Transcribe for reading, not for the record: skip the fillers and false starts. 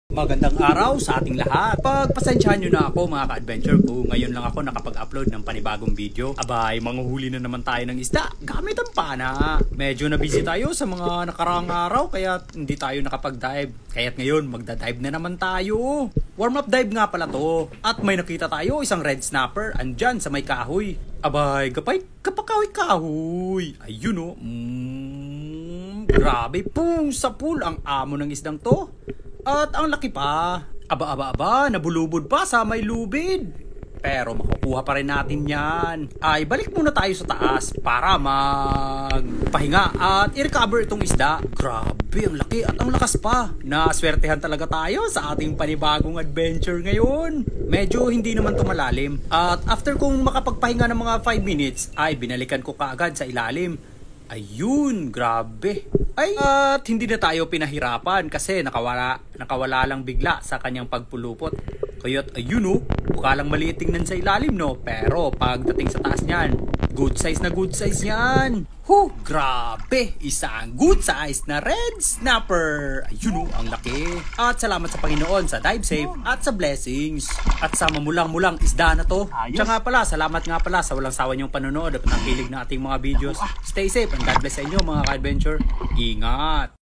Magandang araw sa ating lahat. Pagpasensyahan nyo na ako mga ka-adventure ko. Ngayon lang ako nakapag-upload ng panibagong video. Abay, manguhuli na naman tayo ng isda gamit ang pana. Medyo na busy tayo sa mga nakaraang araw kaya hindi tayo nakapag-dive. Kaya't ngayon magda-dive na naman tayo. Warm-up dive nga pala to. At may nakita tayo isang red snapper andyan sa may kahoy. Abay, kapakahoy-kahoy. Ayun o. Grabe pong sa pool ang amo ng isdang to. At ang laki pa. Aba, nabulubod pa sa may lubid. Pero makukuha pa rin natin yan. Ay, balik muna tayo sa taas para magpahinga at i-recover itong isda. Grabe, ang laki at ang lakas pa. Naswertehan talaga tayo sa ating panibagong adventure ngayon. Medyo hindi naman to malalim. At after kong makapagpahinga ng mga 5 minutes, ay binalikan ko kaagad sa ilalim. Ayun, grabe. Ay, at hindi na tayo pinahirapan kasi nakawala lang bigla sa kanyang pagpulupot. Kaya't ayun o, mukha lang maliit tingnan sa ilalim no, pero pagdating sa taas niyan, good size yan. Grabe, isang good size na red snapper. Ayun o, ang laki. At salamat sa Panginoon sa dive safe at sa blessings. At sa mamulang-mulang isda na to. Tsaka pala, salamat nga pala sa walang sawa niyong panonood at ang kilig na ating mga videos. Stay safe and God bless sa inyo mga ka-adventure. Ingat!